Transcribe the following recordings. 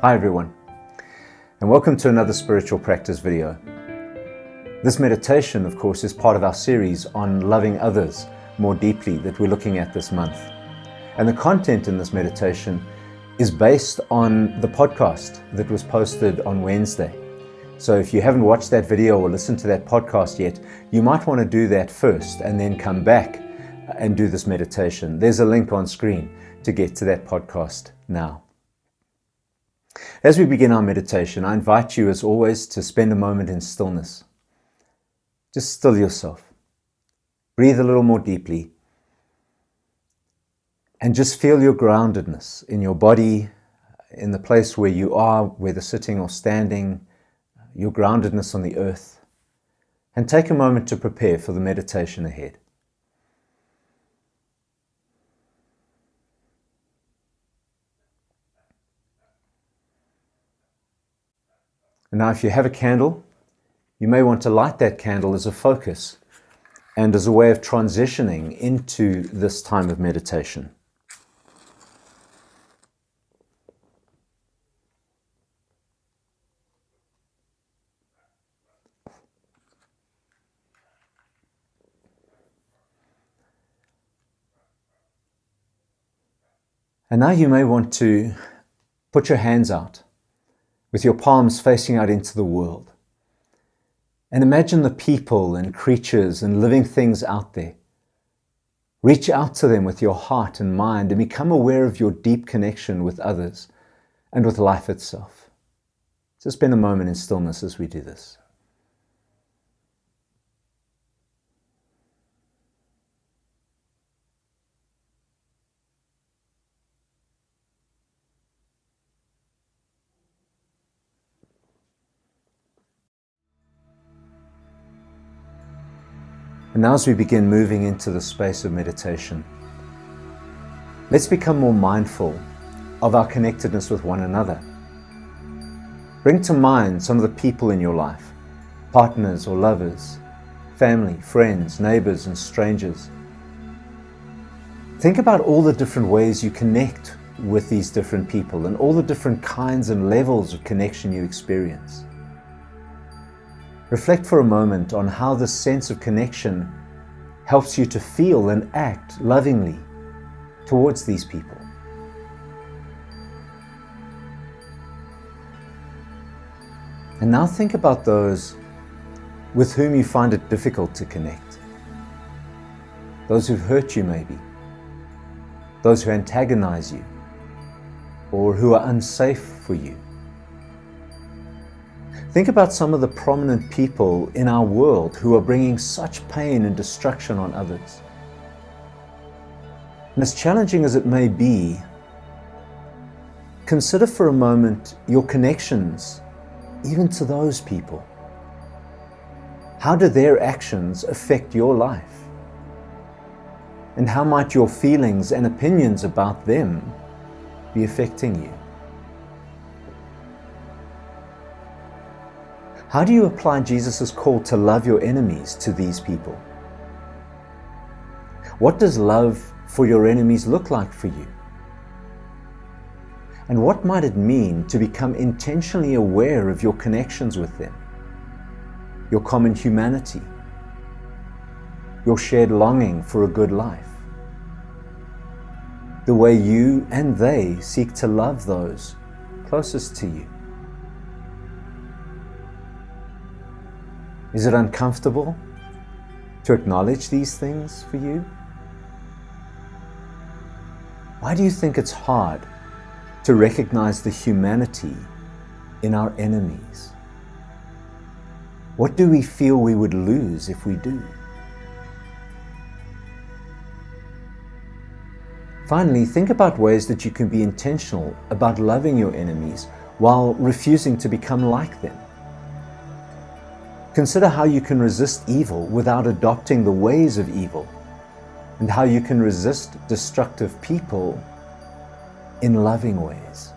Hi everyone, and welcome to another spiritual practice video. This meditation, of course, is part of our series on loving others more deeply that we're looking at this month. And the content in this meditation is based on the podcast that was posted on Wednesday. So if you haven't watched that video or listened to that podcast yet, you might want to do that first and then come back and do this meditation. There's a link on screen to get to that podcast now. As we begin our meditation, I invite you, as always, to spend a moment in stillness. Just still yourself. Breathe a little more deeply. And just feel your groundedness in your body, in the place where you are, whether sitting or standing, your groundedness on the earth. And take a moment to prepare for the meditation ahead. And now if you have a candle, you may want to light that candle as a focus and as a way of transitioning into this time of meditation. And now you may want to put your hands out with your palms facing out into the world. And imagine the people and creatures and living things out there. Reach out to them with your heart and mind and become aware of your deep connection with others and with life itself. Just spend a moment in stillness as we do this. And now as we begin moving into the space of meditation, let's become more mindful of our connectedness with one another. Bring to mind some of the people in your life, partners or lovers, family, friends, neighbors, and strangers. Think about all the different ways you connect with these different people and all the different kinds and levels of connection you experience. Reflect for a moment on how this sense of connection helps you to feel and act lovingly towards these people. And now think about those with whom you find it difficult to connect. Those who've hurt you maybe. Those who antagonize you or who are unsafe for you. Think about some of the prominent people in our world who are bringing such pain and destruction on others. And as challenging as it may be, consider for a moment your connections, even to those people. How do their actions affect your life? And how might your feelings and opinions about them be affecting you? How do you apply Jesus' call to love your enemies to these people? What does love for your enemies look like for you? And what might it mean to become intentionally aware of your connections with them, your common humanity, your shared longing for a good life, the way you and they seek to love those closest to you? Is it uncomfortable to acknowledge these things for you? Why do you think it's hard to recognize the humanity in our enemies? What do we feel we would lose if we do? Finally, think about ways that you can be intentional about loving your enemies while refusing to become like them. Consider how you can resist evil without adopting the ways of evil, and how you can resist destructive people in loving ways.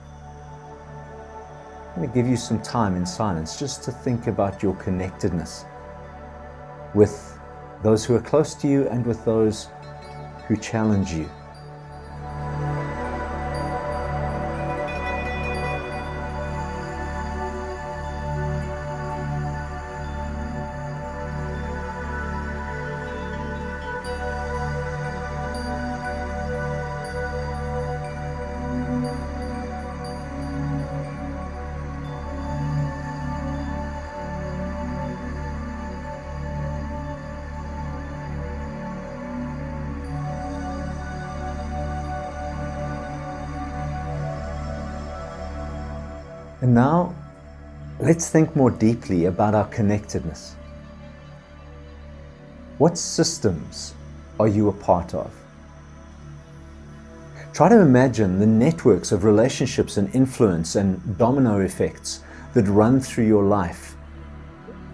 I'm going to give you some time in silence just to think about your connectedness with those who are close to you and with those who challenge you. And now, let's think more deeply about our connectedness. What systems are you a part of? Try to imagine the networks of relationships and influence and domino effects that run through your life.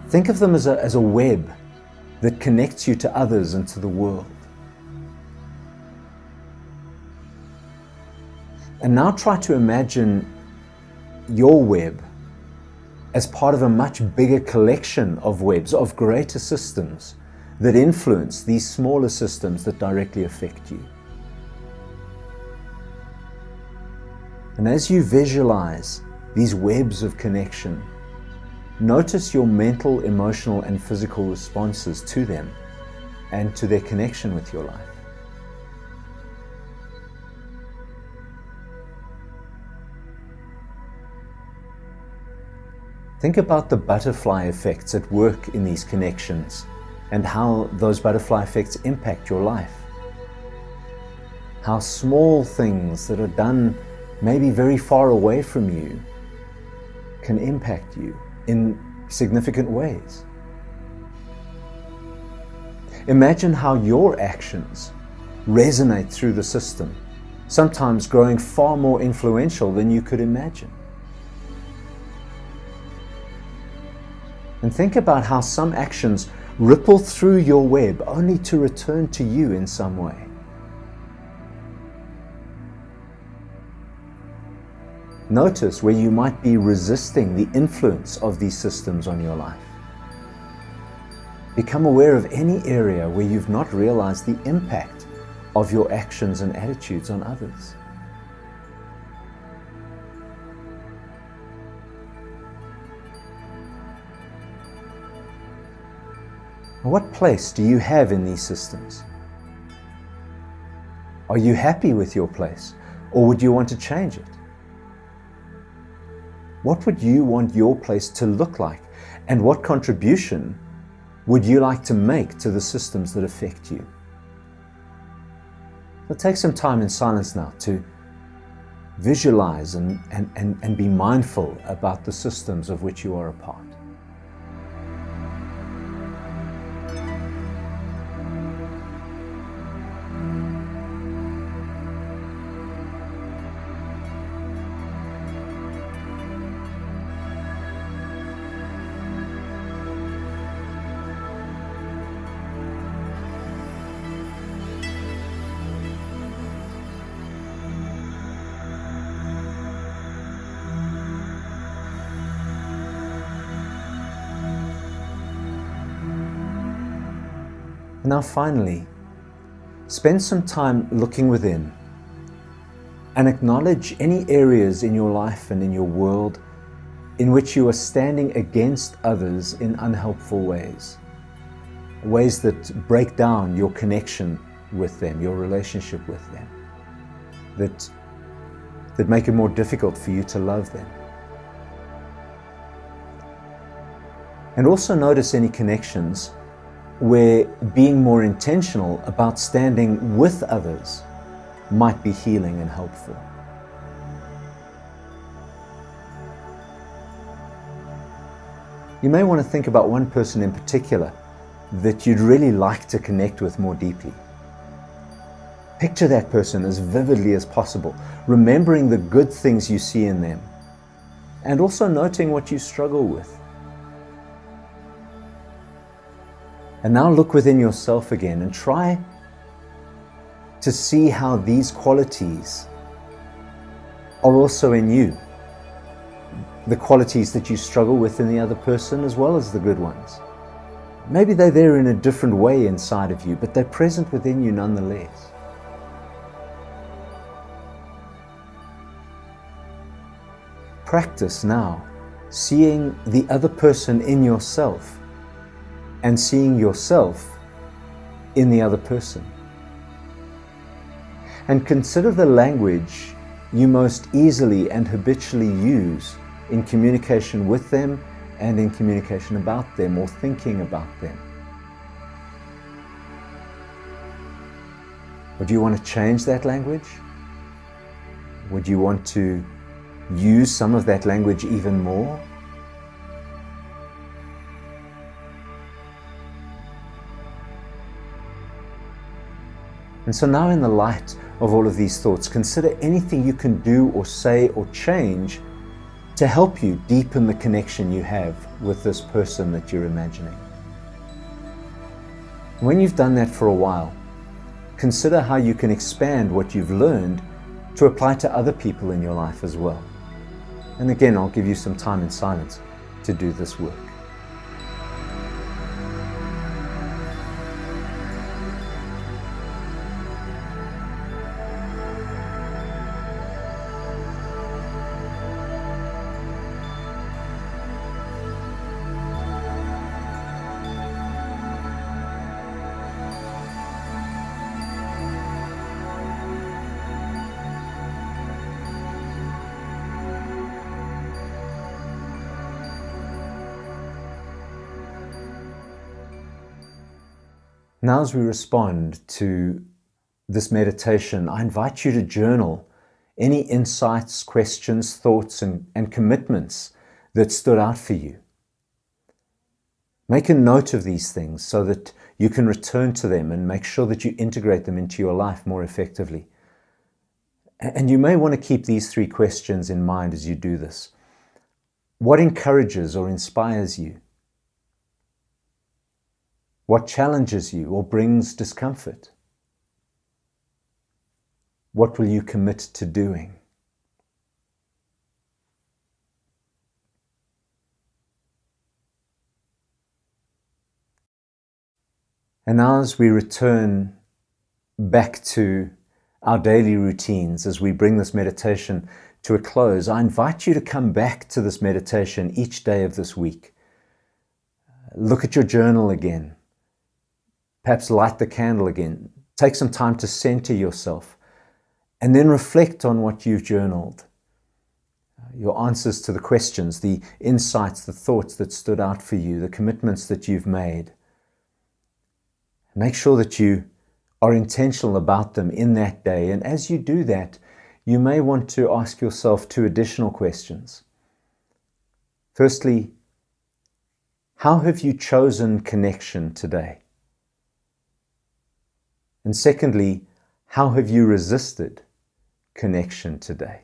Think of them as a web that connects you to others and to the world. And now try to imagine your web as part of a much bigger collection of webs, of greater systems that influence these smaller systems that directly affect you. And as you visualize these webs of connection, notice your mental, emotional, and physical responses to them and to their connection with your life. Think about the butterfly effects at work in these connections and how those butterfly effects impact your life. How small things that are done maybe very far away from you can impact you in significant ways. Imagine how your actions resonate through the system, sometimes growing far more influential than you could imagine. And think about how some actions ripple through your web only to return to you in some way. Notice where you might be resisting the influence of these systems on your life. Become aware of any area where you've not realized the impact of your actions and attitudes on others. What place do you have in these systems? Are you happy with your place, or would you want to change it? What would you want your place to look like, and what contribution would you like to make to the systems that affect you? So take some time in silence now to visualize and be mindful about the systems of which you are a part. Now finally, spend some time looking within and acknowledge any areas in your life and in your world in which you are standing against others in unhelpful ways. Ways that break down your connection with them, your relationship with them, that make it more difficult for you to love them. And also notice any connections where being more intentional about standing with others might be healing and helpful. You may want to think about one person in particular that you'd really like to connect with more deeply. Picture that person as vividly as possible, remembering the good things you see in them, and also noting what you struggle with. And now look within yourself again and try to see how these qualities are also in you. The qualities that you struggle with in the other person as well as the good ones. Maybe they're there in a different way inside of you, but they're present within you nonetheless. Practice now seeing the other person in yourself and seeing yourself in the other person. And consider the language you most easily and habitually use in communication with them and in communication about them or thinking about them. Would you want to change that language? Would you want to use some of that language even more? And so now, in the light of all of these thoughts, consider anything you can do or say or change to help you deepen the connection you have with this person that you're imagining. When you've done that for a while, consider how you can expand what you've learned to apply to other people in your life as well. And again, I'll give you some time in silence to do this work. Now, as we respond to this meditation, I invite you to journal any insights, questions, thoughts, and commitments that stood out for you. Make a note of these things so that you can return to them and make sure that you integrate them into your life more effectively. And you may want to keep these 3 questions in mind as you do this. What encourages or inspires you? What challenges you or brings discomfort? What will you commit to doing? And now, as we return back to our daily routines, as we bring this meditation to a close, I invite you to come back to this meditation each day of this week. Look at your journal again. Perhaps light the candle again. Take some time to center yourself and then reflect on what you've journaled. Your answers to the questions, the insights, the thoughts that stood out for you, the commitments that you've made. Make sure that you are intentional about them in that day. And as you do that, you may want to ask yourself 2 additional questions. Firstly, how have you chosen connection today? And secondly, how have you resisted connection today?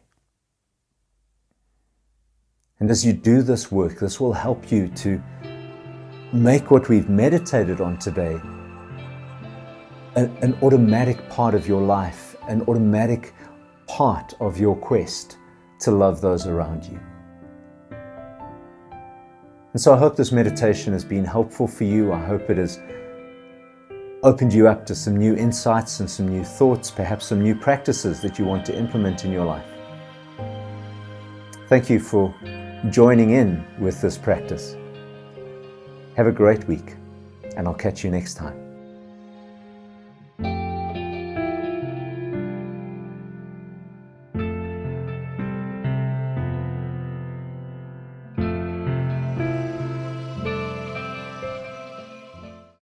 And as you do this work, this will help you to make what we've meditated on today an automatic part of your life, an automatic part of your quest to love those around you. And so I hope this meditation has been helpful for you. I hope it has opened you up to some new insights and some new thoughts, perhaps some new practices that you want to implement in your life. Thank you for joining in with this practice. Have a great week, and I'll catch you next time.